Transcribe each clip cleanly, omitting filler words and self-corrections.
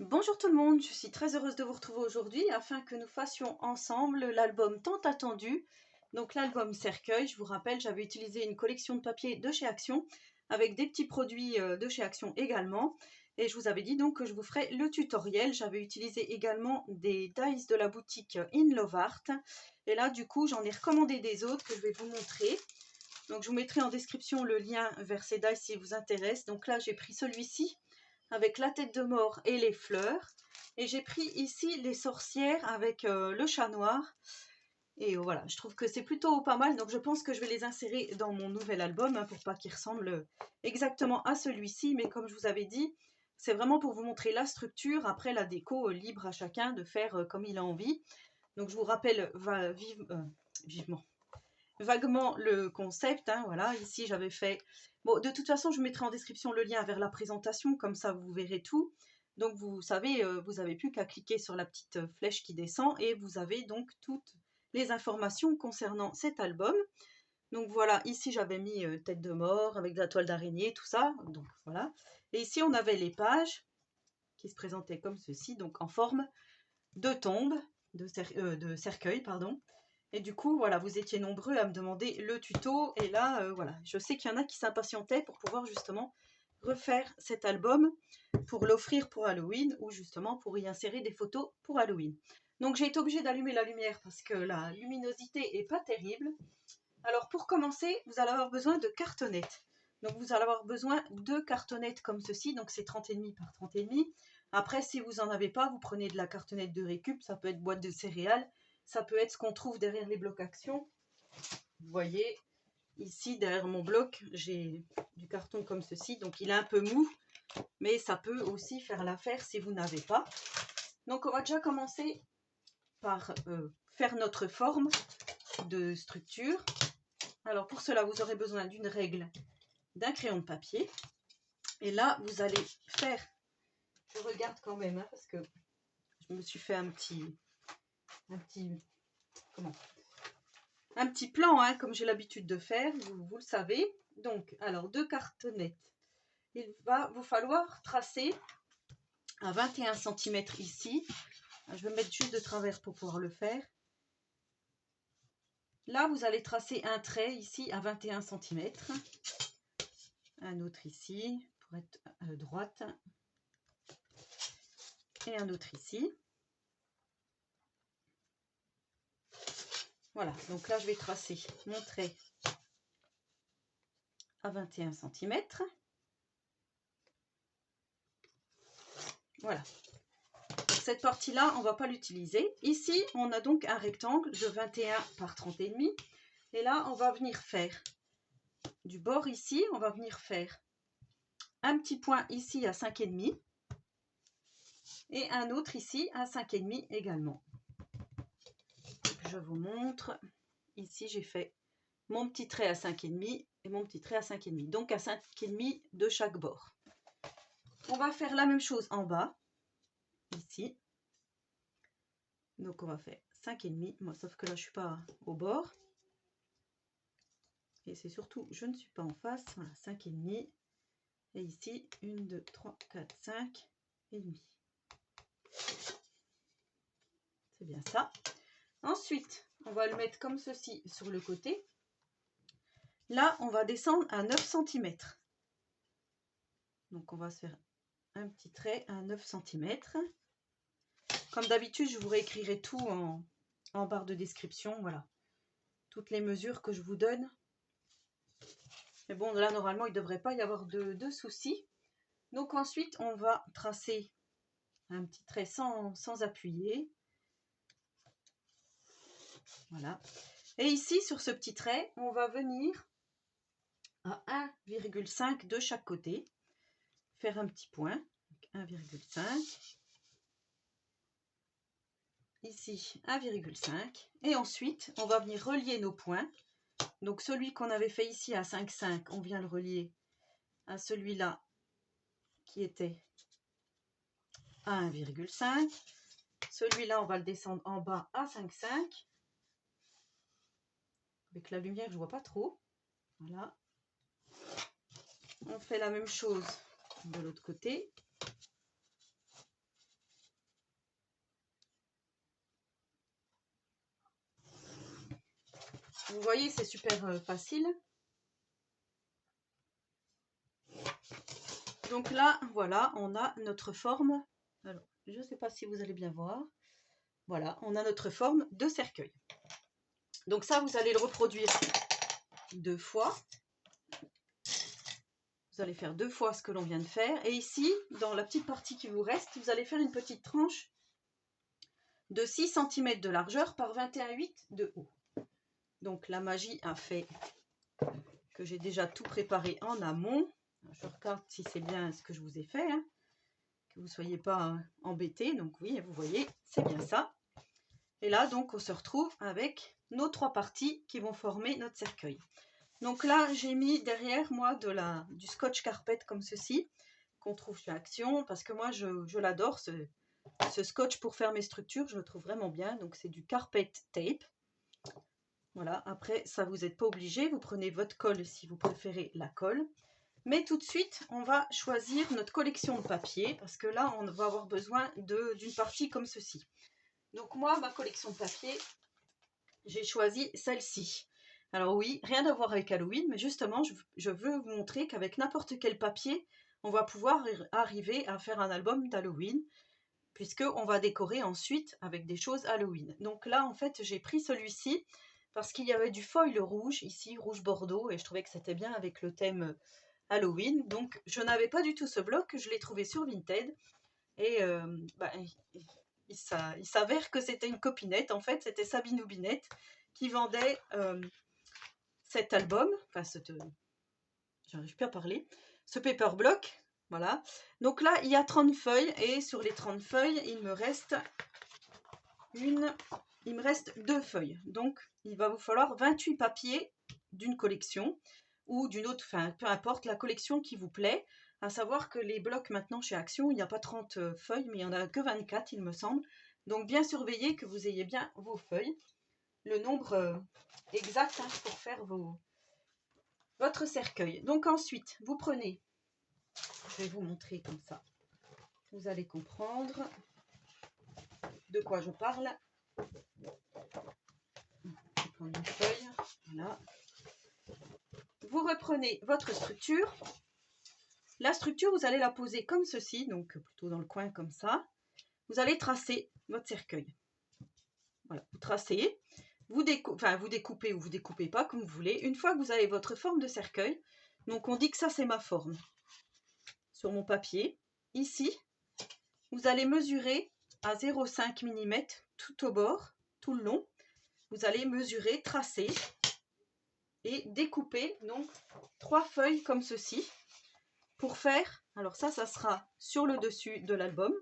Bonjour tout le monde, je suis très heureuse de vous retrouver aujourd'hui afin que nous fassions ensemble l'album tant attendu. Donc l'album Cercueil, je vous rappelle, j'avais utilisé une collection de papier de chez Action avec des petits produits de chez Action également. Et je vous avais dit donc que je vous ferai le tutoriel. J'avais utilisé également des dies de la boutique In Love Art. Et là du coup j'en ai recommandé des autres que je vais vous montrer. Donc je vous mettrai en description le lien vers ces dies si vous intéresse. Donc là j'ai pris celui-ci avec la tête de mort et les fleurs. Et j'ai pris ici les sorcières avec le chat noir. Et voilà, je trouve que c'est plutôt pas mal. Donc je pense que je vais les insérer dans mon nouvel album pour pas qu'il ressemble exactement à celui-ci. Mais comme je vous avais dit, c'est vraiment pour vous montrer la structure. Après la déco, libre à chacun de faire comme il a envie. Donc je vous rappelle vivement vaguement le concept, hein, voilà, ici j'avais fait, bon de toute façon je mettrai en description le lien vers la présentation, comme ça vous verrez tout, donc vous savez, vous n'avez plus qu'à cliquer sur la petite flèche qui descend et vous avez donc toutes les informations concernant cet album. Donc voilà, ici j'avais mis tête de mort avec de la toile d'araignée, tout ça, donc voilà, et ici on avait les pages qui se présentaient comme ceci, donc en forme de tombe, de cercueil, pardon. Et du coup, voilà, vous étiez nombreux à me demander le tuto. Et là, voilà, je sais qu'il y en a qui s'impatientaient pour pouvoir justement refaire cet album pour l'offrir pour Halloween ou justement pour y insérer des photos pour Halloween. Donc j'ai été obligée d'allumer la lumière parce que la luminosité est pas terrible. Alors pour commencer, vous allez avoir besoin de cartonnettes. Donc vous allez avoir besoin de cartonnettes comme ceci, donc c'est 30,5 par 30,5. Après, si vous n'en avez pas, vous prenez de la cartonnette de récup, ça peut être boîte de céréales, ça peut être ce qu'on trouve derrière les blocs Action. Vous voyez, ici derrière mon bloc, j'ai du carton comme ceci, donc il est un peu mou, mais ça peut aussi faire l'affaire si vous n'avez pas. Donc on va déjà commencer par faire notre forme de structure. Alors pour cela, vous aurez besoin d'une règle, d'un crayon de papier. Et là, vous allez faire, je regarde quand même, hein, parce que je me suis fait un petit plan, hein, comme j'ai l'habitude de faire, vous le savez. Donc, alors, 2 cartonnettes. Il va vous falloir tracer à 21 cm ici. Je vais mettre juste de travers pour pouvoir le faire. Là, vous allez tracer un trait ici à 21 cm. Un autre ici, pour être droite. Et un autre ici. Voilà, donc là, je vais tracer mon trait à 21 cm. Voilà. Cette partie-là, on ne va pas l'utiliser. Ici, on a donc un rectangle de 21 par 30,5. Et là, on va venir faire du bord ici, on va venir faire un petit point ici à 5,5 et un autre ici à 5,5 également. Je vous montre. Ici, j'ai fait mon petit trait à 5,5 et mon petit trait à 5,5. Donc à 5,5 de chaque bord. On va faire la même chose en bas, ici. Donc on va faire 5,5, moi sauf que là je suis pas au bord. Et c'est surtout, je ne suis pas en face, voilà, 5,5. Et ici, 1, 2, 3, 4, 5 et demi. C'est bien ça. Ensuite, on va le mettre comme ceci sur le côté. Là, on va descendre à 9 cm. Donc on va se faire un petit trait à 9 cm. Comme d'habitude, je vous réécrirai tout en barre de description. Voilà, toutes les mesures que je vous donne. Mais bon, là, normalement, il ne devrait pas y avoir de soucis. Donc ensuite, on va tracer un petit trait sans appuyer. Voilà. Et ici, sur ce petit trait, on va venir à 1,5 de chaque côté. Faire un petit point. 1,5. Ici, 1,5. Et ensuite, on va venir relier nos points. Donc celui qu'on avait fait ici à 5,5, on vient le relier à celui-là qui était à 1,5. Celui-là, on va le descendre en bas à 5,5. Avec la lumière, je ne vois pas trop. Voilà. On fait la même chose de l'autre côté. Vous voyez, c'est super facile. Donc là, voilà, on a notre forme. Alors, je ne sais pas si vous allez bien voir. Voilà, on a notre forme de cercueil. Donc ça, vous allez le reproduire 2 fois. Vous allez faire 2 fois ce que l'on vient de faire. Et ici, dans la petite partie qui vous reste, vous allez faire une petite tranche de 6 cm de largeur par 21,8 de haut. Donc la magie a fait que j'ai déjà tout préparé en amont. Je regarde si c'est bien ce que je vous ai fait, hein, que vous ne soyez pas embêtés. Donc oui, vous voyez, c'est bien ça. Et là, donc, on se retrouve avec nos 3 parties qui vont former notre cercueil. Donc là, j'ai mis derrière moi du scotch carpet comme ceci, qu'on trouve chez Action, parce que moi, je l'adore, ce scotch pour faire mes structures, je le trouve vraiment bien. Donc c'est du carpet tape. Voilà, après, ça vous n'êtes pas obligé, vous prenez votre colle si vous préférez la colle. Mais tout de suite, on va choisir notre collection de papier, parce que là, on va avoir besoin d'une partie comme ceci. Donc moi, ma collection de papier, j'ai choisi celle-ci. Alors oui, rien à voir avec Halloween, mais justement, je veux vous montrer qu'avec n'importe quel papier, on va pouvoir arriver à faire un album d'Halloween, puisqu'on va décorer ensuite avec des choses Halloween. Donc là, en fait, j'ai pris celui-ci parce qu'il y avait du foil rouge, ici, rouge bordeaux, et je trouvais que c'était bien avec le thème Halloween. Donc je n'avais pas du tout ce bloc, je l'ai trouvé sur Vinted, et il s'avère que c'était une copinette, en fait, c'était Sabine Oubinette qui vendait cet album, enfin, j'arrive plus à parler, ce paper block, voilà. Donc là, il y a 30 feuilles, et sur les 30 feuilles, il me reste 2 feuilles. Donc, il va vous falloir 28 papiers d'une collection, ou d'une autre, enfin, peu importe, la collection qui vous plaît. À savoir que les blocs maintenant chez Action, il n'y a pas 30 feuilles, mais il n'y en a que 24, il me semble. Donc bien surveillez que vous ayez bien vos feuilles, le nombre exact, hein, pour faire votre cercueil. Donc ensuite, vous prenez, je vais vous montrer comme ça, vous allez comprendre de quoi je parle. Je vais prendre une feuille, voilà. Vous reprenez votre structure. La structure, vous allez la poser comme ceci, donc plutôt dans le coin comme ça. Vous allez tracer votre cercueil. Voilà, vous tracez, vous découpez ou vous découpez pas, comme vous voulez. Une fois que vous avez votre forme de cercueil, donc on dit que ça c'est ma forme. Sur mon papier, ici, vous allez mesurer à 0,5 mm tout au bord, tout le long. Vous allez mesurer, tracer et découper donc 3 feuilles comme ceci pour faire, alors ça sera sur le dessus de l'album.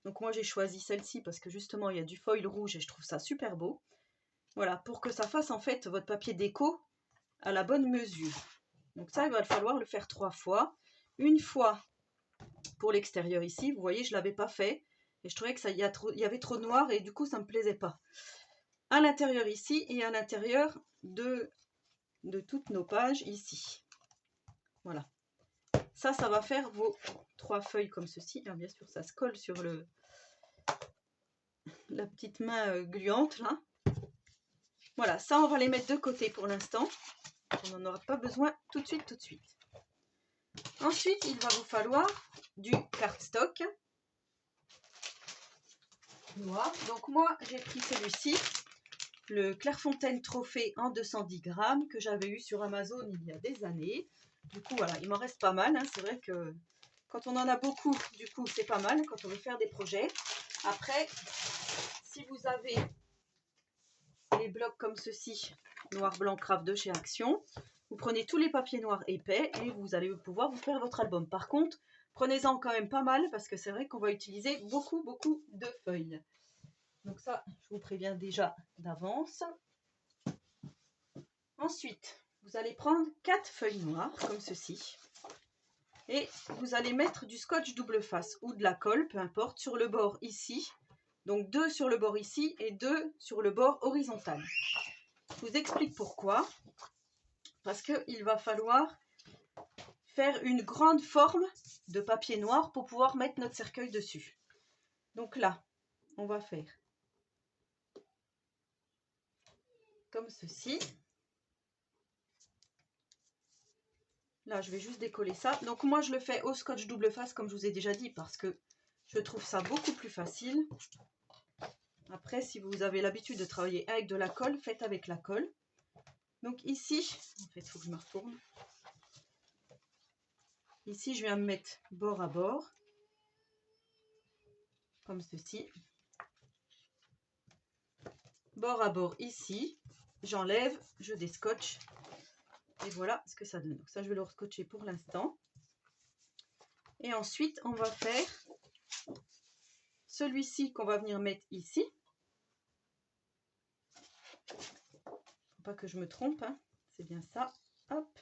Donc moi j'ai choisi celle-ci parce que justement il y a du foil rouge et je trouve ça super beau. Voilà, pour que ça fasse en fait votre papier déco à la bonne mesure. Donc ça, il va falloir le faire 3 fois. Une fois pour l'extérieur ici, vous voyez, je ne l'avais pas fait. Et je trouvais que il y avait trop de noir et du coup ça ne me plaisait pas. À l'intérieur ici et à l'intérieur de toutes nos pages ici. Voilà. Ça va faire vos 3 feuilles comme ceci. Alors bien sûr, ça se colle sur la petite main gluante là. Voilà, ça on va les mettre de côté pour l'instant. On n'en aura pas besoin tout de suite. Ensuite, il va vous falloir du cardstock noir. Donc moi, j'ai pris celui-ci, le Clairefontaine Trophée en 210 grammes que j'avais eu sur Amazon il y a des années. Du coup, voilà, il m'en reste pas mal, hein. C'est vrai que quand on en a beaucoup, du coup, c'est pas mal quand on veut faire des projets. Après, si vous avez les blocs comme ceci, noir, blanc, craft de chez Action, vous prenez tous les papiers noirs épais et vous allez pouvoir vous faire votre album. Par contre, prenez-en quand même pas mal parce que c'est vrai qu'on va utiliser beaucoup de feuilles. Donc ça, je vous préviens déjà d'avance. Ensuite, vous allez prendre 4 feuilles noires comme ceci. Et vous allez mettre du scotch double face ou de la colle, peu importe, sur le bord ici. Donc 2 sur le bord ici et 2 sur le bord horizontal. Je vous explique pourquoi. Parce qu'il va falloir faire une grande forme de papier noir pour pouvoir mettre notre cercueil dessus. Donc là, on va faire comme ceci. Là, je vais juste décoller ça. Donc moi, je le fais au scotch double face, comme je vous ai déjà dit, parce que je trouve ça beaucoup plus facile. Après, si vous avez l'habitude de travailler avec de la colle, faites avec la colle. Donc ici, en fait, il faut que je me retourne. Ici, je viens me mettre bord à bord, comme ceci. Bord à bord ici, j'enlève, je descotche. Et voilà ce que ça donne. Donc ça, je vais le rescotcher pour l'instant. Et ensuite, on va faire celui-ci qu'on va venir mettre ici. Faut pas que je me trompe, hein. C'est bien ça. Hop.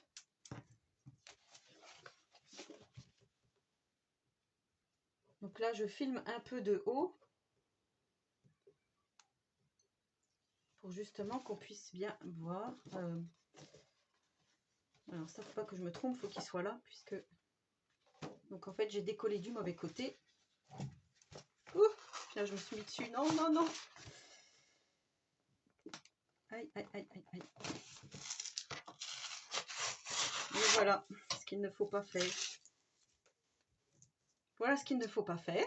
Donc là, je filme un peu de haut pour justement qu'on puisse bien voir. Alors ça, faut pas que je me trompe, faut qu'il soit là, puisque... Donc en fait, j'ai décollé du mauvais côté. Ouh, là, je me suis mis dessus. Non, non, non. Aïe, aïe, aïe, aïe, aïe. Et voilà ce qu'il ne faut pas faire. Voilà ce qu'il ne faut pas faire.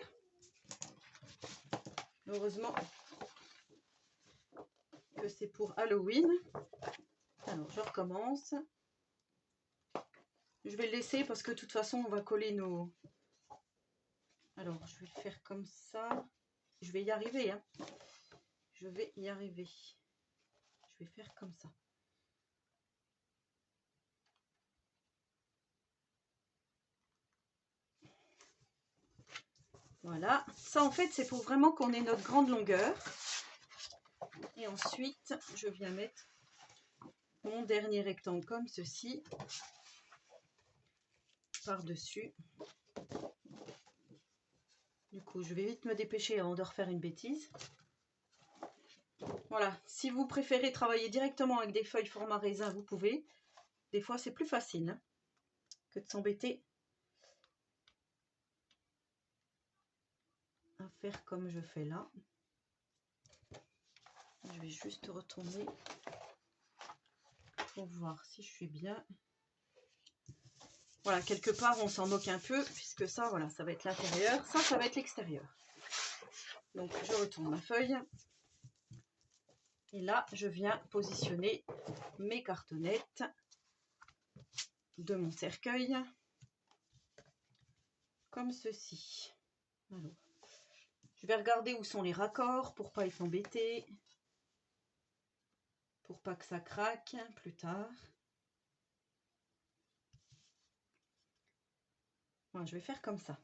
Heureusement que c'est pour Halloween. Alors, je recommence. Je vais le laisser parce que de toute façon, on va coller nos... Alors, je vais le faire comme ça. Je vais y arriver, hein. Je vais y arriver. Je vais faire comme ça. Voilà. Ça, en fait, c'est pour vraiment qu'on ait notre grande longueur. Et ensuite, je viens mettre mon dernier rectangle comme ceci. Par-dessus. Du coup, je vais vite me dépêcher avant de refaire une bêtise. Voilà. Si vous préférez travailler directement avec des feuilles format raisin, vous pouvez. Des fois, c'est plus facile, hein, que de s'embêter à faire comme je fais là. Je vais juste retourner pour voir si je suis bien. Voilà, quelque part on s'en moque un peu puisque ça, voilà, ça va être l'intérieur, ça va être l'extérieur. Donc je retourne ma feuille et là je viens positionner mes cartonnettes de mon cercueil comme ceci. Alors, je vais regarder où sont les raccords pour pas être embêté, pour pas que ça craque plus tard. Voilà, je vais faire comme ça.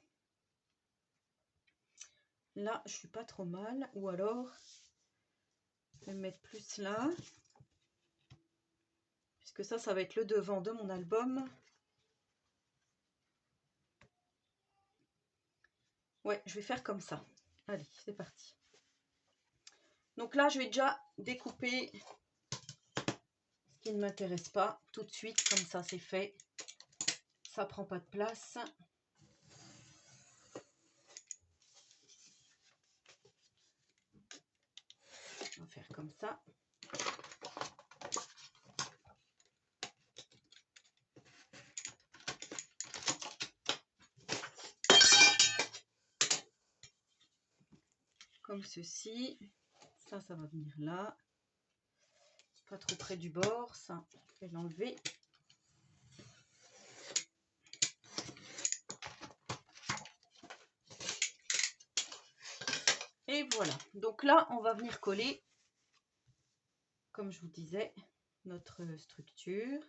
Là, je suis pas trop mal, ou alors je vais me mettre plus là, puisque ça va être le devant de mon album. Ouais, je vais faire comme ça. Allez, c'est parti. Donc là, je vais déjà découper ce qui ne m'intéresse pas tout de suite, comme ça c'est fait. Ça prend pas de place. On va faire comme ça. Comme ceci. Ça va venir là. Pas trop près du bord, ça, je vais l'enlever. Et voilà. Donc là, on va venir coller, comme je vous disais, notre structure.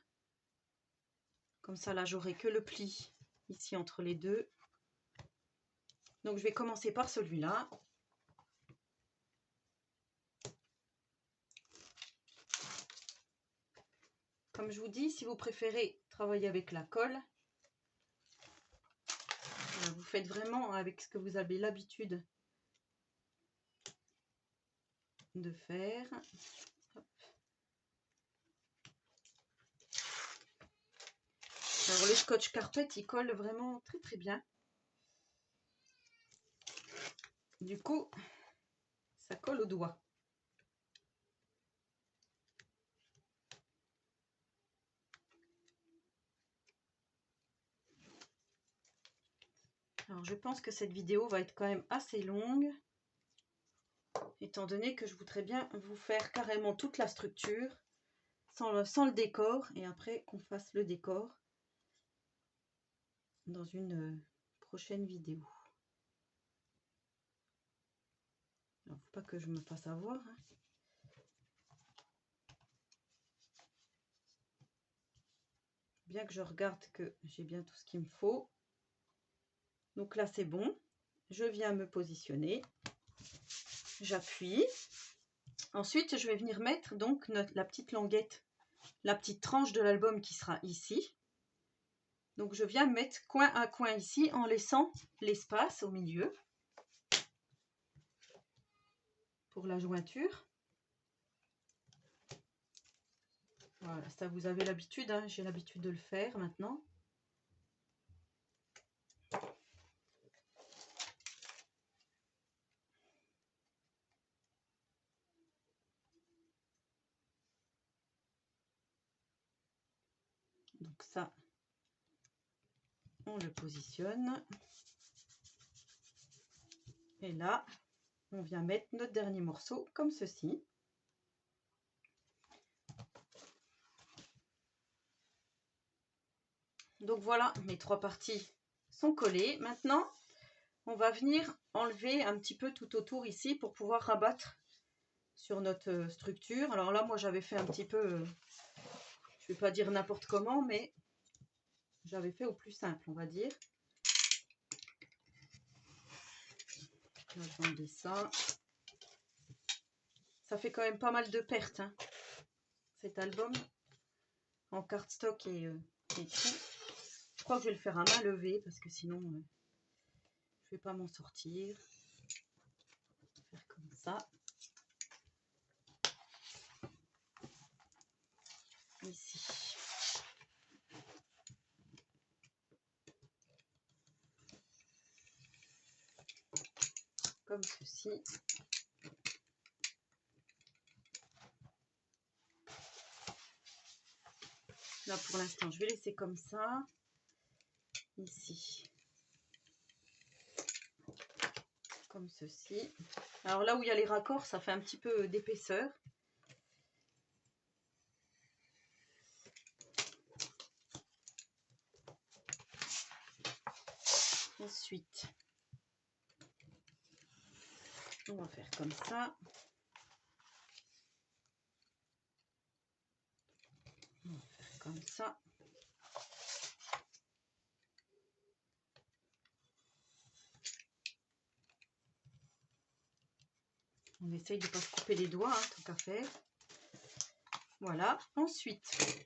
Comme ça, là, j'aurai que le pli ici entre les deux. Donc, je vais commencer par celui-là. Comme je vous dis, si vous préférez travailler avec la colle, vous faites vraiment avec ce que vous avez l'habitude de faire. Hop. Alors les scotch carpet, ils collent vraiment très très bien. Du coup, ça colle au doigt. Alors je pense que cette vidéo va être quand même assez longue, étant donné que je voudrais bien vous faire carrément toute la structure, sans le décor, et après qu'on fasse le décor dans une prochaine vidéo. Alors, faut pas que je me fasse avoir, hein. Bien que je regarde que j'ai bien tout ce qu'il me faut. Donc là c'est bon, je viens me positionner, j'appuie. Ensuite je vais venir mettre donc la petite languette, la petite tranche de l'album qui sera ici. Donc je viens mettre coin à coin ici en laissant l'espace au milieu pour la jointure. Voilà, ça vous avez l'habitude, hein, j'ai l'habitude de le faire maintenant. Donc ça, on le positionne. Et là, on vient mettre notre dernier morceau comme ceci. Donc voilà, mes trois parties sont collées. Maintenant, on va venir enlever un petit peu tout autour ici pour pouvoir rabattre sur notre structure. Alors là, moi, j'avais fait un petit peu, je vais pas dire n'importe comment, mais j'avais fait au plus simple, on va dire. Là, je vais enlever ça. Ça fait quand même pas mal de pertes, hein, cet album en cardstock et tout. Je crois que je vais le faire à main levée parce que sinon je vais pas m'en sortir. Faire comme ça. Ici. Comme ceci. Là pour l'instant je vais laisser comme ça. Ici. Comme ceci. Alors là où il y a les raccords, ça fait un petit peu d'épaisseur. Ensuite, on va faire comme ça. On va faire comme ça. On essaye de ne pas se couper les doigts, hein, tant qu'à faire. Voilà. Ensuite,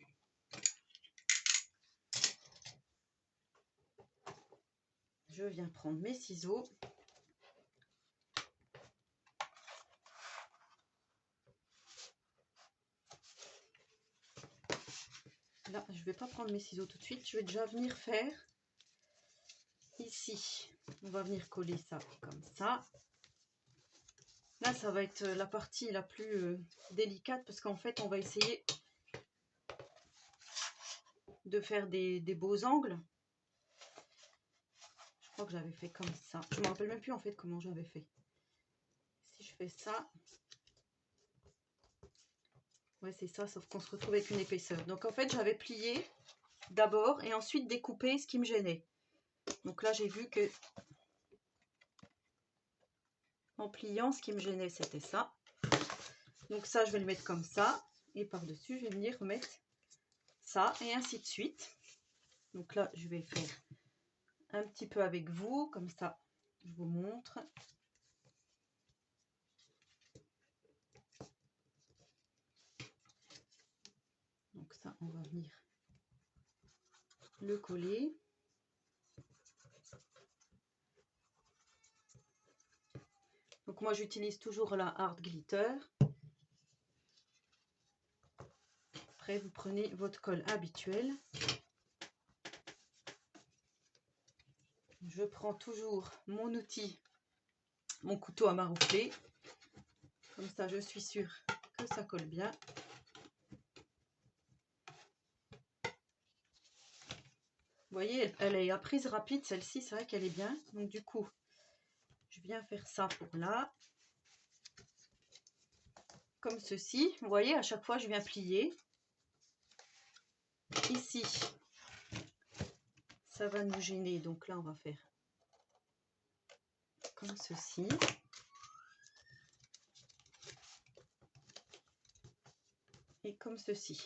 je viens prendre mes ciseaux. Là, je ne vais pas prendre mes ciseaux tout de suite. Je vais déjà venir faire ici. On va venir coller ça comme ça. Là, ça va être la partie la plus délicate parce qu'en fait, on va essayer de faire des beaux angles. Je crois que j'avais fait comme ça. Je me rappelle même plus en fait comment j'avais fait. Si je fais ça, ouais, c'est ça, sauf qu'on se retrouve avec une épaisseur. Donc en fait, j'avais plié d'abord et ensuite découpé ce qui me gênait. Donc là, j'ai vu que en pliant, ce qui me gênait, c'était ça. Donc ça, je vais le mettre comme ça. Et par-dessus, je vais venir remettre ça et ainsi de suite. Donc là, je vais faire un petit peu avec vous, comme ça, je vous montre. Donc ça, on va venir le coller. Donc moi, j'utilise toujours la Art Glitter. Après, vous prenez votre colle habituelle. Je prends toujours mon outil, mon couteau à maroufler. Comme ça, je suis sûre que ça colle bien. voyez, elle est à prise rapide, celle-ci, c'est vrai qu'elle est bien. Donc du coup, je viens faire ça pour là. Comme ceci. Vous voyez, à chaque fois, je viens plier. Ici, ça va nous gêner. Donc là, on va faire comme ceci. Et comme ceci.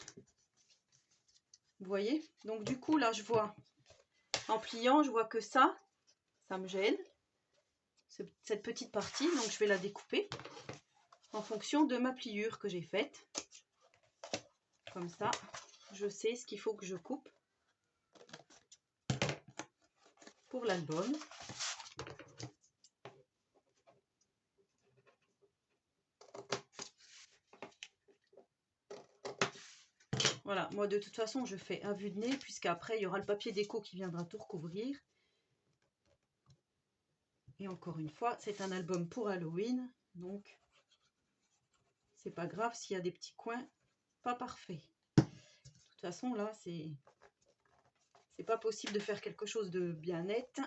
Vous voyez? Donc du coup, là, je vois, en pliant, je vois que ça me gêne. Cette petite partie, donc je vais la découper en fonction de ma pliure que j'ai faite. Comme ça, je sais ce qu'il faut que je coupe pour l'album. Voilà, moi de toute façon je fais à vue de nez puisqu'après il y aura le papier déco qui viendra tout recouvrir. Et encore une fois, c'est un album pour Halloween, donc c'est pas grave s'il y a des petits coins pas parfaits. De toute façon là c'est pas possible de faire quelque chose de bien net.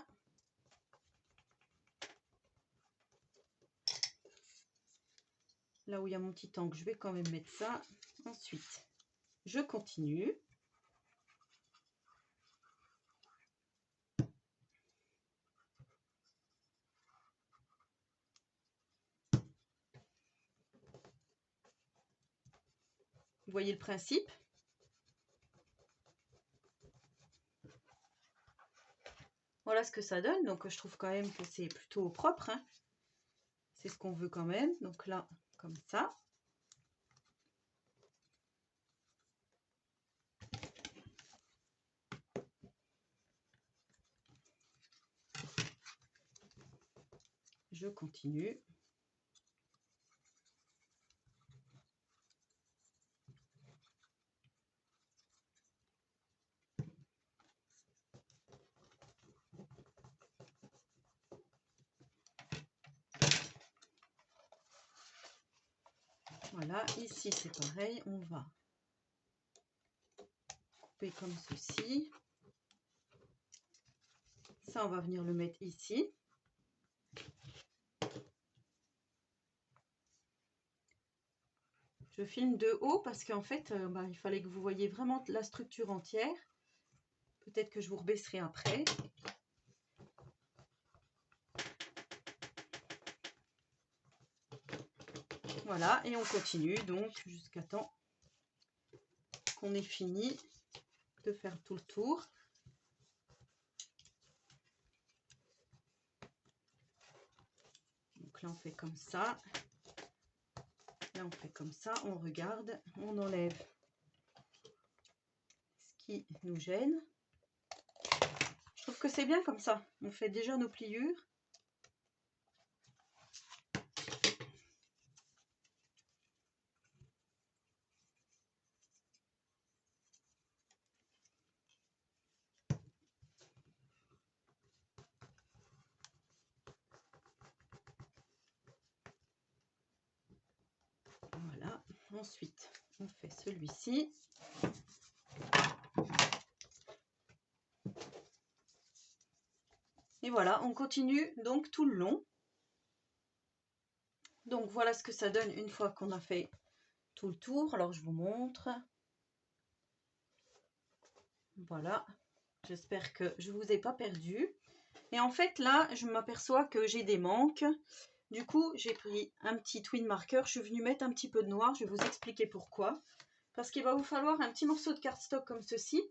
Là où il y a mon petit angle, je vais quand même mettre ça. Ensuite, je continue. Vous voyez le principe? Voilà ce que ça donne. Donc je trouve quand même que c'est plutôt propre, hein. C'est ce qu'on veut quand même. Donc là, comme ça. Je continue. Voilà, ici c'est pareil, on va couper comme ceci. Ça, on va venir le mettre ici. Je filme de haut parce qu'en fait, il fallait que vous voyez vraiment la structure entière. Peut-être que je vous rebaisserai après. Voilà, et on continue donc jusqu'à temps qu'on ait fini de faire tout le tour. Donc là, on fait comme ça. Là, on fait comme ça, on regarde, on enlève ce qui nous gêne. Je trouve que c'est bien comme ça. On fait déjà nos pliures. Voilà. Ensuite, on fait celui-ci. Et voilà, on continue donc tout le long. Donc voilà ce que ça donne une fois qu'on a fait tout le tour. Alors je vous montre. Voilà, j'espère que je ne vous ai pas perdu. Et en fait là, je m'aperçois que j'ai des manques. Du coup, j'ai pris un petit twin marker. Je suis venue mettre un petit peu de noir. Je vais vous expliquer pourquoi. Parce qu'il va vous falloir un petit morceau de cardstock comme ceci,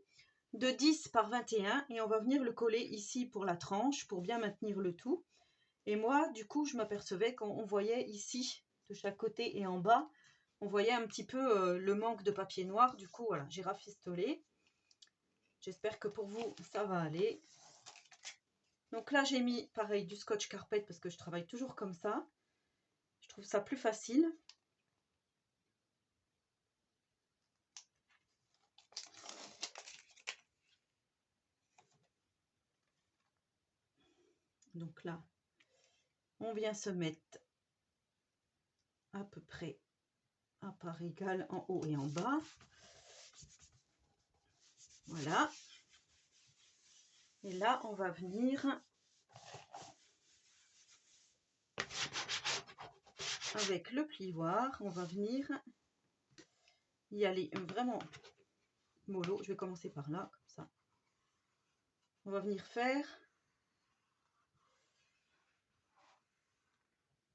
de 10 par 21. Et on va venir le coller ici pour la tranche, pour bien maintenir le tout. Et moi, du coup, je m'apercevais qu'on voyait ici, de chaque côté et en bas, on voyait un petit peu le manque de papier noir. Du coup, voilà, j'ai rafistolé. J'espère que pour vous, ça va aller. Donc là, j'ai mis, pareil, du scotch carpet parce que je travaille toujours comme ça. Je trouve ça plus facile. Donc là, on vient se mettre à peu près à part égale en haut et en bas. Voilà. Et là, on va venir avec le plioir, on va venir y aller vraiment mollo. Je vais commencer par là, comme ça. On va venir faire,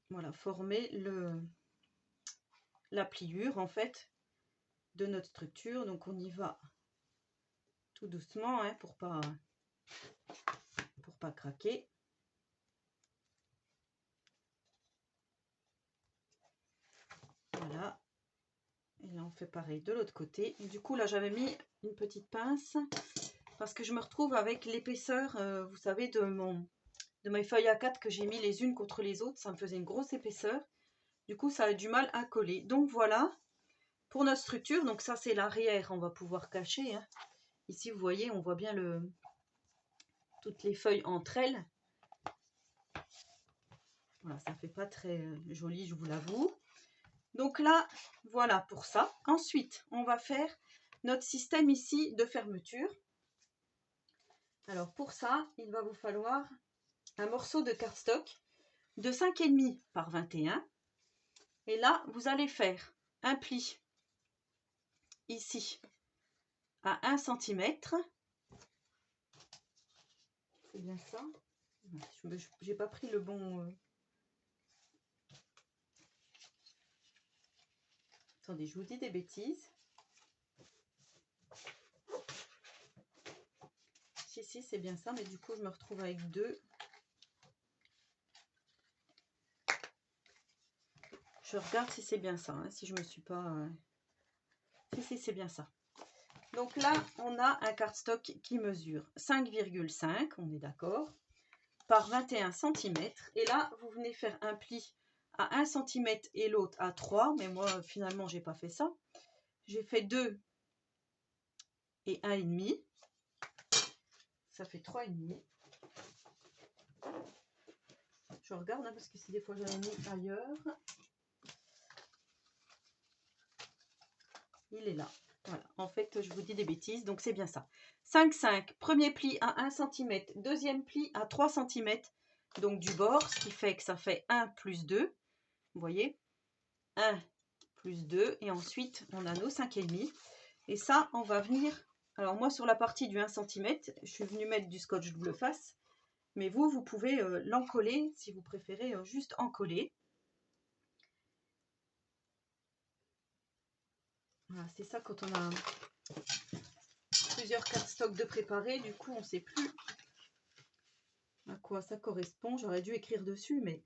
voilà, former la pliure en fait de notre structure. Donc on y va tout doucement hein, pour pas craquer. Voilà. Et là on fait pareil de l'autre côté. Et du coup là j'avais mis une petite pince parce que je me retrouve avec l'épaisseur, vous savez, de mes feuilles A4 que j'ai mis les unes contre les autres. Ça me faisait une grosse épaisseur. Du coup ça a du mal à coller. Donc voilà pour notre structure. Donc ça c'est l'arrière, on va pouvoir cacher. Hein. Ici vous voyez, on voit bien toutes les feuilles entre elles. Voilà, ça fait pas très joli, je vous l'avoue. Donc là, voilà pour ça. Ensuite, on va faire notre système ici de fermeture. Alors pour ça, il va vous falloir un morceau de cardstock de 5,5 par 21. Et là, vous allez faire un pli ici à 1 cm. C'est bien ça. J'ai pas pris le bon... Attendez, je vous dis des bêtises. Si, c'est bien ça, mais du coup, je me retrouve avec deux. Je regarde si c'est bien ça, hein, si je me suis pas... Si, c'est bien ça. Donc là, on a un cardstock qui mesure 5,5, on est d'accord, par 21 cm. Et là, vous venez faire un pli à 1 cm et l'autre à 3. Mais moi, finalement, j'ai pas fait ça. J'ai fait 2 et 1,5. Ça fait 3,5. Je regarde, hein, parce que si des fois j'avais mis ailleurs. Il est là. Voilà. En fait, je vous dis des bêtises, donc c'est bien ça. 5,5, premier pli à 1 cm, deuxième pli à 3 cm, donc du bord, ce qui fait que ça fait 1 plus 2. Vous voyez, 1 plus 2, et ensuite on a nos 5,5. Et ça, on va venir... Alors moi, sur la partie du 1 cm, je suis venue mettre du scotch double face, mais vous pouvez l'encoller, si vous préférez juste encoller. Voilà, c'est ça quand on a plusieurs cardstocks de préparer, du coup on ne sait plus à quoi ça correspond. J'aurais dû écrire dessus, mais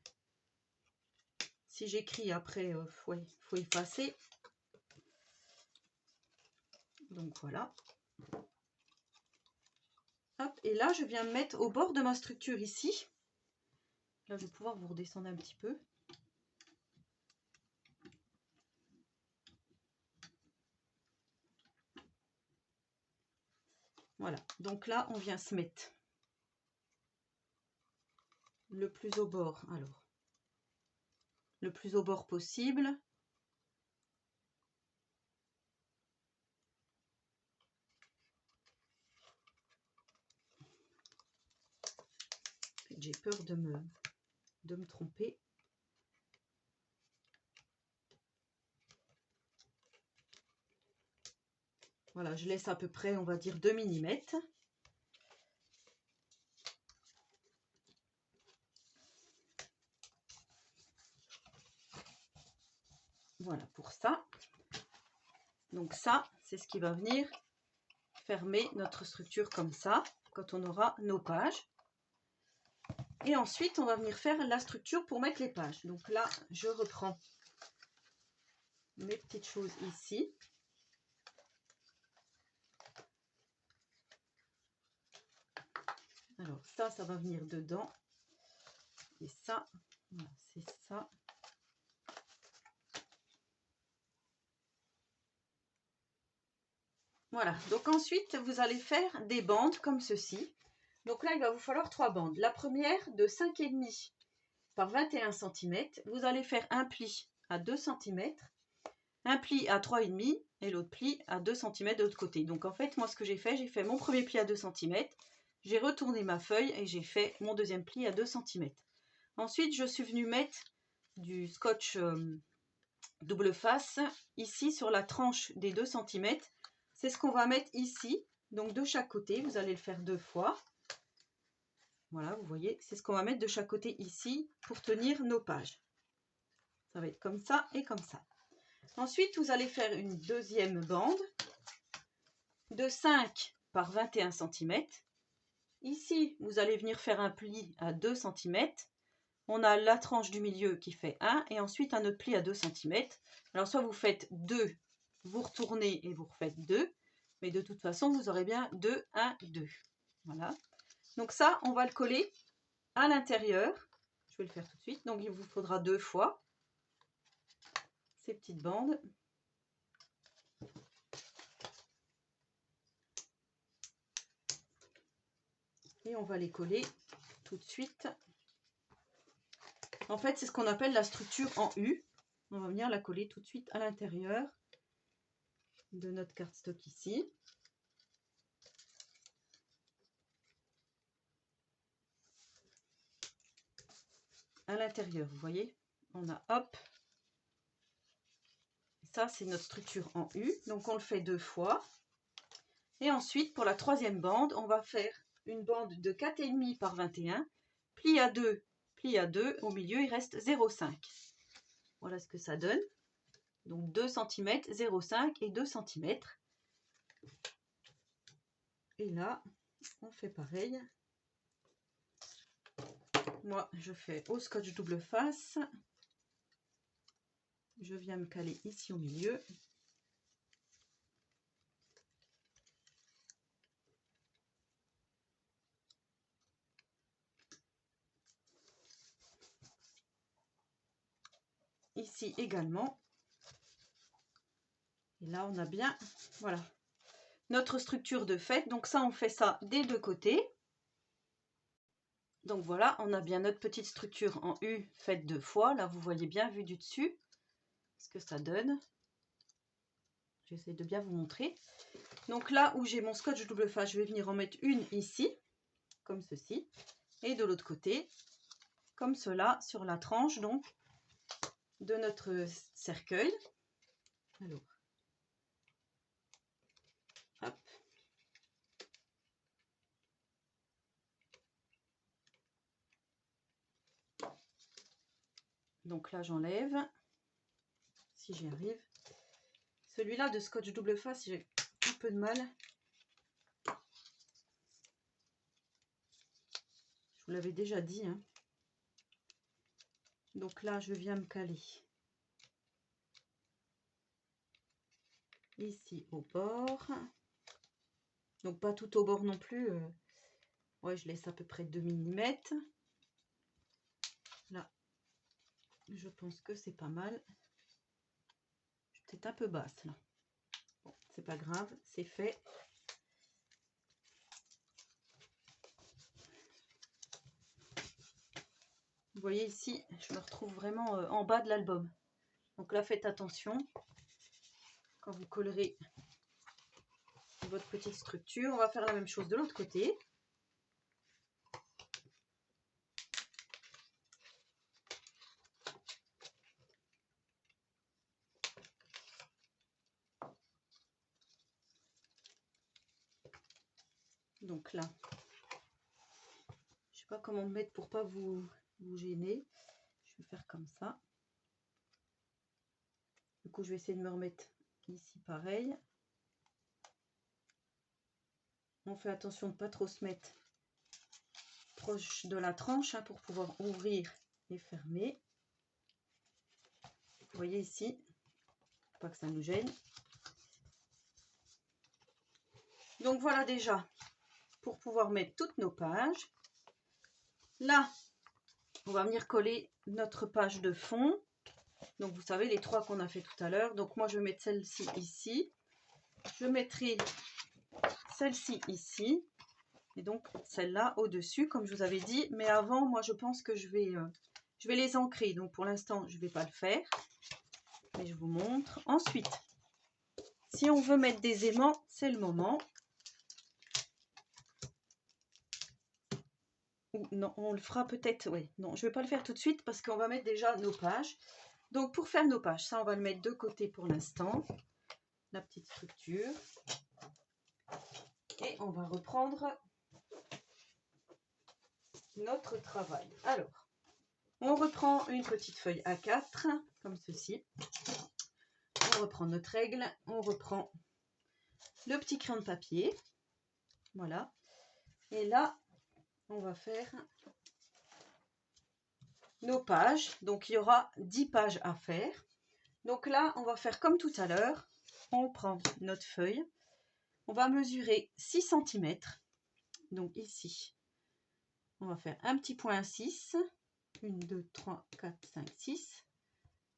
si j'écris après, faut effacer. Donc voilà. Hop, et là je viens me mettre au bord de ma structure ici. Là je vais pouvoir vous redescendre un petit peu. Voilà, donc là on vient se mettre le plus au bord, alors le plus au bord possible. J'ai peur de me tromper. Voilà, je laisse à peu près, on va dire 2 mm. Voilà pour ça. Donc ça, c'est ce qui va venir fermer notre structure comme ça, quand on aura nos pages. Et ensuite, on va venir faire la structure pour mettre les pages. Donc là, je reprends mes petites choses ici. Alors ça va venir dedans. Et ça, voilà, c'est ça. Voilà, donc ensuite, vous allez faire des bandes comme ceci. Donc là, il va vous falloir 3 bandes. La première de 5,5 par 21 cm. Vous allez faire un pli à 2 cm, un pli à 3,5 et l'autre pli à 2 cm de l'autre côté. Donc en fait, moi, ce que j'ai fait mon premier pli à 2 cm, j'ai retourné ma feuille et j'ai fait mon deuxième pli à 2 cm. Ensuite, je suis venue mettre du scotch double face ici sur la tranche des 2 cm. C'est ce qu'on va mettre ici, donc de chaque côté. Vous allez le faire 2 fois. Voilà, vous voyez, c'est ce qu'on va mettre de chaque côté ici pour tenir nos pages. Ça va être comme ça et comme ça. Ensuite, vous allez faire une deuxième bande de 5 par 21 cm. Ici, vous allez venir faire un pli à 2 cm. On a la tranche du milieu qui fait 1 et ensuite un autre pli à 2 cm. Alors, soit vous faites 2, vous retournez et vous refaites 2. Mais de toute façon, vous aurez bien 2, 1, 2. Voilà. Donc ça, on va le coller à l'intérieur. Je vais le faire tout de suite. Donc, il vous faudra 2 fois ces petites bandes. Et on va les coller tout de suite. En fait, c'est ce qu'on appelle la structure en U. On va venir la coller tout de suite à l'intérieur de notre cardstock ici. À l'intérieur, vous voyez, on a hop. Ça, c'est notre structure en U. Donc, on le fait 2 fois. Et ensuite, pour la troisième bande, on va faire une bande de 4,5 par 21. Pli à 2, pli à 2. Au milieu, il reste 0,5. Voilà ce que ça donne. Donc 2 cm, 0,5 et 2 cm. Et là, on fait pareil. Moi, je fais au scotch double face. Je viens me caler ici au milieu. Ici également. Et là, on a bien, voilà, notre structure de fête. Donc ça, on fait ça des deux côtés. Donc voilà, on a bien notre petite structure en U faite 2 fois. Là, vous voyez bien vu du dessus ce que ça donne. J'essaie de bien vous montrer. Donc là où j'ai mon scotch double face, je vais venir en mettre une ici, comme ceci. Et de l'autre côté, comme cela, sur la tranche donc de notre cercueil. Alors, hop. Donc là, j'enlève, si j'y arrive. Celui-là de scotch double face, j'ai un peu de mal. Je vous l'avais déjà dit. Hein. Donc là, je viens me caler ici au bord. Donc pas tout au bord non plus. Ouais, je laisse à peu près 2 mm. Là, je pense que c'est pas mal. Je suis peut-être un peu basse là. Bon, c'est pas grave, c'est fait. Vous voyez ici, je me retrouve vraiment en bas de l'album. Donc là, faites attention quand vous collerez votre petite structure. On va faire la même chose de l'autre côté. Donc là, je sais pas comment me mettre pour pas vous gêner. Je vais faire comme ça. Du coup, je vais essayer de me remettre ici pareil. On fait attention de ne pas trop se mettre proche de la tranche hein, pour pouvoir ouvrir et fermer. Vous voyez ici, pas que ça nous gêne. Donc voilà déjà pour pouvoir mettre toutes nos pages. Là, on va venir coller notre page de fond. Donc vous savez les 3 qu'on a fait tout à l'heure. Donc moi je vais mettre celle-ci ici. Je mettrai celle-ci ici. Et donc celle-là au-dessus comme je vous avais dit. Mais avant moi je pense que je vais les ancrer. Donc pour l'instant je ne vais pas le faire. Mais je vous montre. Ensuite, si on veut mettre des aimants, c'est le moment. ou non, on le fera peut-être, oui. Non, je ne vais pas le faire tout de suite parce qu'on va mettre déjà nos pages. Donc pour faire nos pages, ça on va le mettre de côté pour l'instant, la petite structure. Et on va reprendre notre travail. Alors, on reprend une petite feuille A4, comme ceci. On reprend notre règle, on reprend le petit crayon de papier. Voilà. Et là, on va faire nos pages. Donc, il y aura 10 pages à faire. Donc là, on va faire comme tout à l'heure. On prend notre feuille. On va mesurer 6 cm. Donc ici, on va faire un petit point à 6. 1, 2, 3, 4, 5, 6.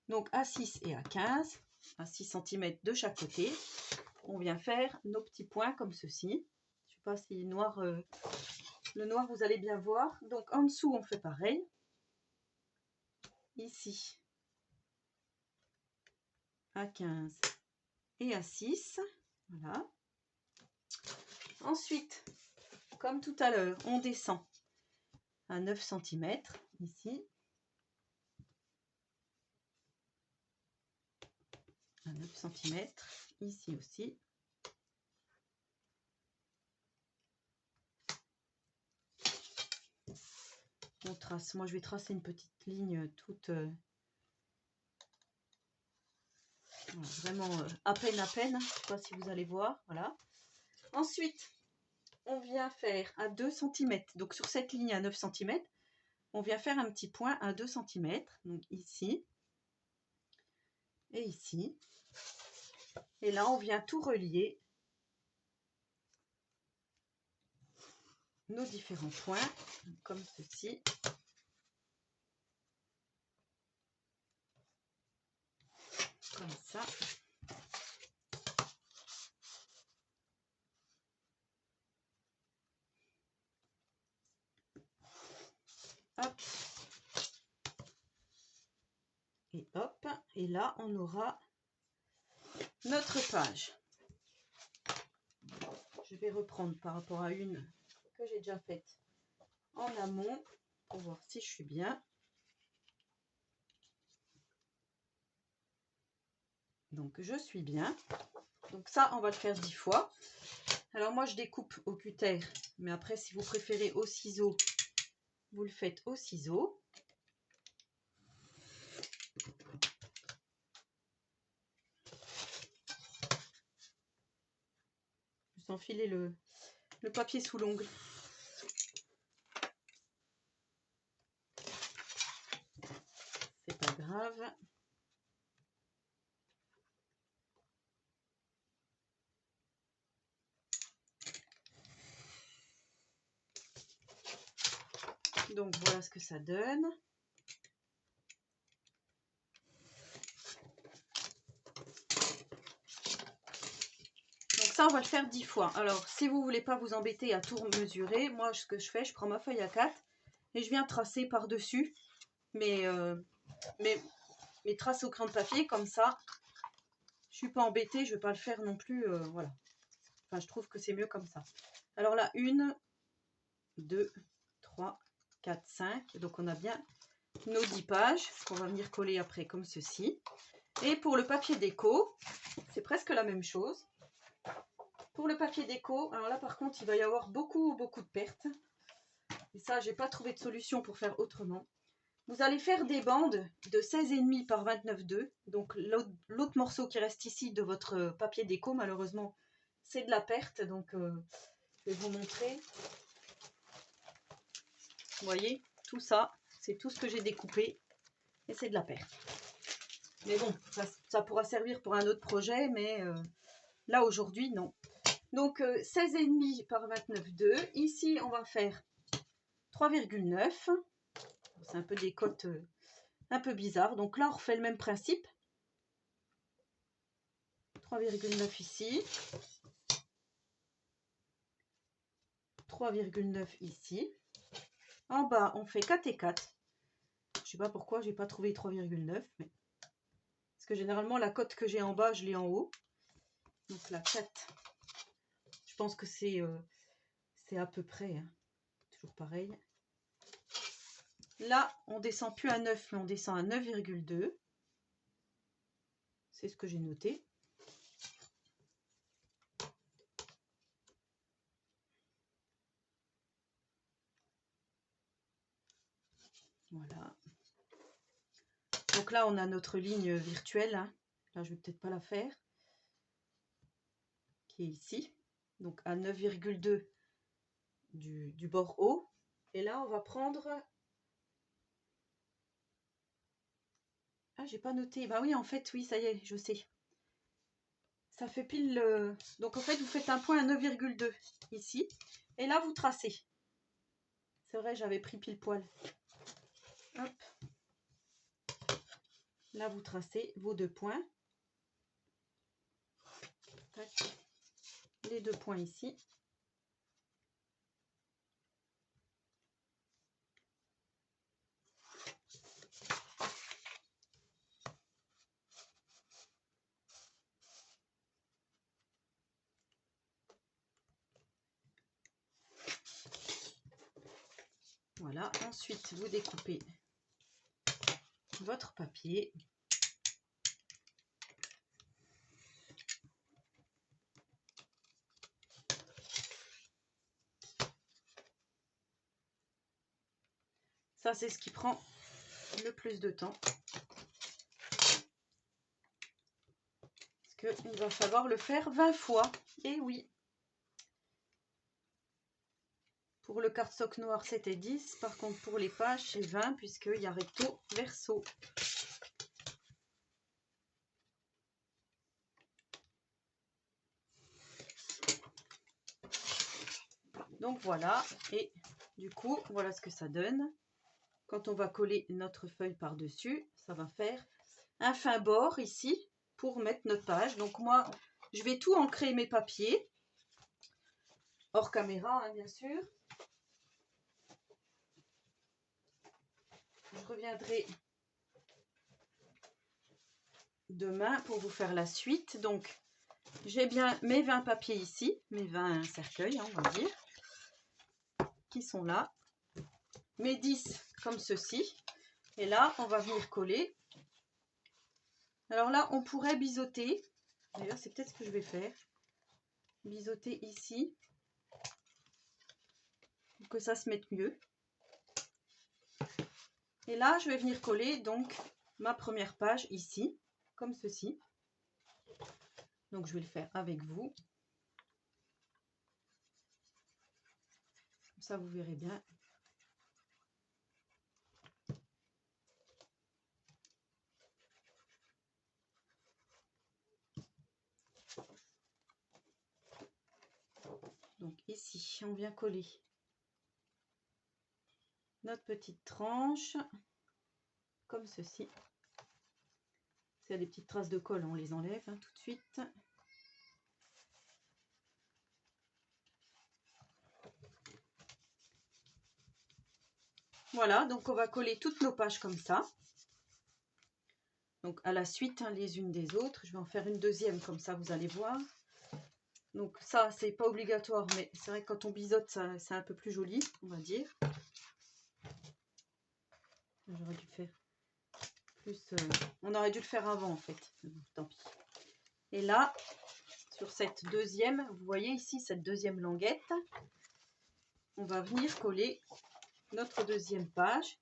Donc à 6 et à 15, à 6 cm de chaque côté. On vient faire nos petits points comme ceci. Je ne sais pas si le noir vous allez bien voir. Donc en dessous, on fait pareil. Ici, à 15 et à 6. Voilà. Ensuite, comme tout à l'heure, on descend à 9 cm ici. À 9 cm, ici aussi. On trace. Moi, je vais tracer une petite ligne toute... vraiment à peine. Je ne sais pas si vous allez voir. Voilà. Ensuite, on vient faire à 2 cm. Donc, sur cette ligne à 9 cm, on vient faire un petit point à 2 cm. Donc, ici et ici. Et là, on vient tout relier. Nos différents points, comme ceci. Comme ça. Hop. Et hop. Et là, on aura notre page. Je vais reprendre par rapport à une que j'ai déjà faite en amont pour voir si je suis bien. Donc je suis bien. Donc ça, on va le faire 10 fois. Alors moi, je découpe au cutter, mais après, si vous préférez au ciseau, vous le faites au ciseau. Juste enfiler le papier sous l'ongle. C'est pas grave. Donc voilà ce que ça donne. Donc ça, on va le faire 10 fois. Alors, si vous ne voulez pas vous embêter à tout mesurer, moi, ce que je fais, je prends ma feuille A4 et je viens tracer par-dessus mes traces au crayon de papier. Comme ça, je ne suis pas embêtée, je ne vais pas le faire non plus. Voilà. Enfin, je trouve que c'est mieux comme ça. Alors là, 1, 2, 3, 4, 5. Donc, on a bien nos 10 pages qu'on va venir coller après comme ceci. Et pour le papier déco, c'est presque la même chose. Pour le papier déco, alors là par contre il va y avoir beaucoup de pertes. Et ça, j'ai pas trouvé de solution pour faire autrement. Vous allez faire des bandes de 16,5 par 29,2. Donc l'autre morceau qui reste ici de votre papier déco, malheureusement, c'est de la perte. Donc je vais vous montrer. Vous voyez, tout ça, c'est tout ce que j'ai découpé. Et c'est de la perte. Mais bon, ça pourra servir pour un autre projet, mais là aujourd'hui, non. Donc 16,5 par 29,2. Ici, on va faire 3,9. C'est un peu des cotes un peu bizarres. Donc là, on refait le même principe. 3,9 ici. 3,9 ici. En bas, on fait 4 et 4. Je ne sais pas pourquoi, j'ai pas trouvé 3,9. Mais... parce que généralement, la cote que j'ai en bas, je l'ai en haut. Donc la 4, je pense que c'est à peu près. Hein. Toujours pareil. Là, on descend plus à 9, mais on descend à 9,2. C'est ce que j'ai noté. Voilà. Donc là, on a notre ligne virtuelle. Hein. Là, je vais peut-être pas la faire. Qui est ici. Donc à 9,2 du bord haut. Et là, on va prendre... Ah, j'ai pas noté. Bah oui, en fait, oui, ça y est, je sais. Ça fait pile le... Donc en fait, vous faites un point à 9,2 ici. Et là, vous tracez. C'est vrai, j'avais pris pile poil. Hop. Là, vous tracez vos 2 points. Tac. Les 2 points ici. Voilà. Ensuite, vous découpez votre papier. Ça, c'est ce qui prend le plus de temps. Parce qu'il va falloir le faire 20 fois. Et oui. Pour le cardstock noir, c'était 10. Par contre, pour les pages, c'est 20 puisqu'il y a recto, verso. Donc voilà. Et du coup, voilà ce que ça donne. Quand on va coller notre feuille par-dessus, ça va faire un fin bord ici pour mettre notre page. Donc moi, je vais tout ancrer mes papiers. Hors caméra, hein, bien sûr. Je reviendrai demain pour vous faire la suite. Donc, j'ai bien mes 20 papiers ici, mes 20 cercueils, hein, on va dire, qui sont là. Mes 10 comme ceci. Et là, on va venir coller. Alors là, on pourrait biseauter. D'ailleurs, c'est peut-être ce que je vais faire. Biseauter ici. Pour que ça se mette mieux. Et là, je vais venir coller donc ma première page ici, comme ceci. Donc, je vais le faire avec vous. Comme ça, vous verrez bien. Donc ici, on vient coller notre petite tranche, comme ceci. S'il y a des petites traces de colle, on les enlève hein, tout de suite. Voilà, donc on va coller toutes nos pages comme ça. Donc à la suite, hein, les unes des autres. Je vais en faire une deuxième, comme ça vous allez voir. Donc ça, c'est pas obligatoire, mais c'est vrai que quand on biseaute, c'est un peu plus joli, on va dire. J'aurais dû faire plus... on aurait dû le faire avant, en fait. Tant pis. Et là, sur cette deuxième, vous voyez ici, cette deuxième languette, on va venir coller notre deuxième page.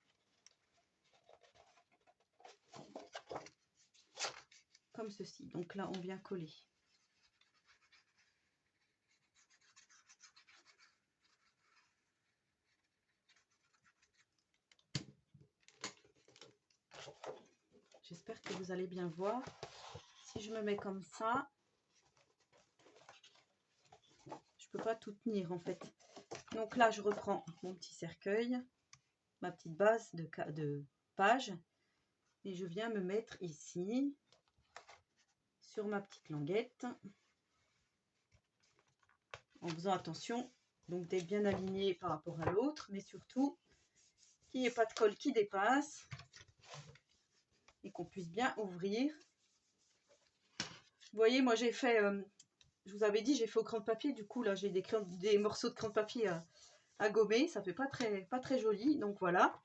Comme ceci. Donc là, on vient coller. J'espère que vous allez bien voir. Si je me mets comme ça, je peux pas tout tenir en fait. Donc là, je reprends mon petit cercueil, ma petite base de page, et je viens me mettre ici, sur ma petite languette, en faisant attention donc d'être bien aligné par rapport à l'autre, mais surtout qu'il n'y ait pas de colle qui dépasse et qu'on puisse bien ouvrir. Vous voyez, moi j'ai fait, je vous avais dit, j'ai fait au crayon de papier, du coup là j'ai des morceaux de crayon de papier à gommer, ça fait pas très joli, donc voilà.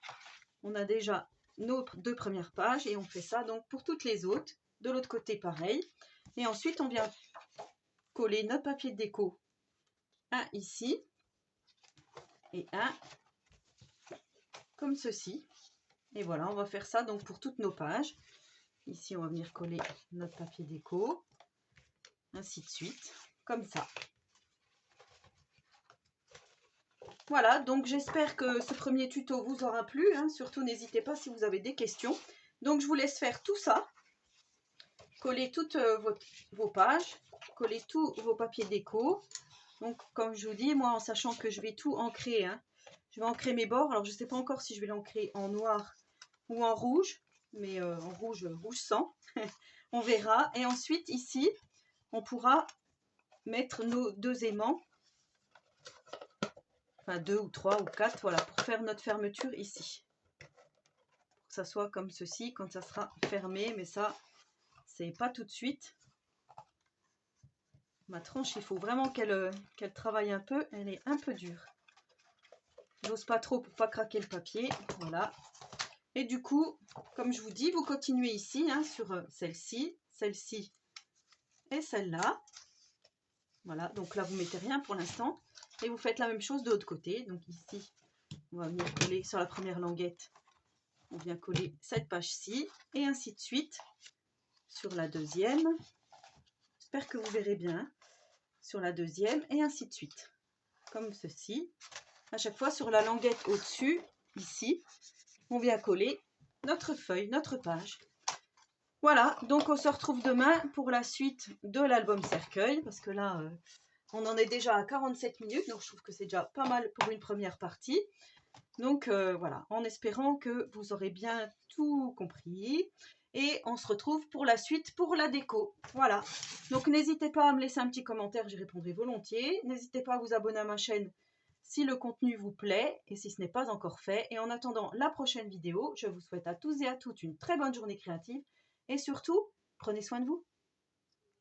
On a déjà nos 2 premières pages et on fait ça donc pour toutes les autres. De l'autre côté, pareil. Et ensuite, on vient coller notre papier de déco. Un ici et un comme ceci. Et voilà, on va faire ça donc pour toutes nos pages. Ici, on va venir coller notre papier déco. Ainsi de suite, comme ça. Voilà, donc j'espère que ce premier tuto vous aura plu. Hein. Surtout, n'hésitez pas si vous avez des questions. Donc, je vous laisse faire tout ça. Coller toutes vos pages. Coller tous vos papiers déco. Donc, comme je vous dis, moi, en sachant que je vais tout ancrer. Hein, je vais ancrer mes bords. Alors, je ne sais pas encore si je vais l'ancrer en noir ou en rouge. Mais en rouge sang. On verra. Et ensuite, ici, on pourra mettre nos 2 aimants. Enfin 2 ou 3 ou 4, voilà, pour faire notre fermeture ici. Pour que ça soit comme ceci quand ça sera fermé, mais ça, c'est pas tout de suite. Ma tranche, il faut vraiment qu'elle travaille un peu, elle est un peu dure. J'ose pas trop pour pas craquer le papier, voilà. Et du coup, comme je vous dis, vous continuez ici, hein, sur celle-ci, celle-ci et celle-là. Voilà, donc là, vous mettez rien pour l'instant. Et vous faites la même chose de l'autre côté. Donc ici, on va venir coller sur la première languette. On vient coller cette page-ci. Et ainsi de suite sur la deuxième. J'espère que vous verrez bien. Sur la deuxième et ainsi de suite. Comme ceci. À chaque fois sur la languette au-dessus, ici, on vient coller notre feuille, notre page. Voilà, donc on se retrouve demain pour la suite de l'album cercueil. Parce que là... on en est déjà à 47 minutes, donc je trouve que c'est déjà pas mal pour une première partie. Donc voilà, en espérant que vous aurez bien tout compris. Et on se retrouve pour la suite, pour la déco. Voilà, donc n'hésitez pas à me laisser un petit commentaire, j'y répondrai volontiers. N'hésitez pas à vous abonner à ma chaîne si le contenu vous plaît et si ce n'est pas encore fait. Et en attendant la prochaine vidéo, je vous souhaite à tous et à toutes une très bonne journée créative. Et surtout, prenez soin de vous.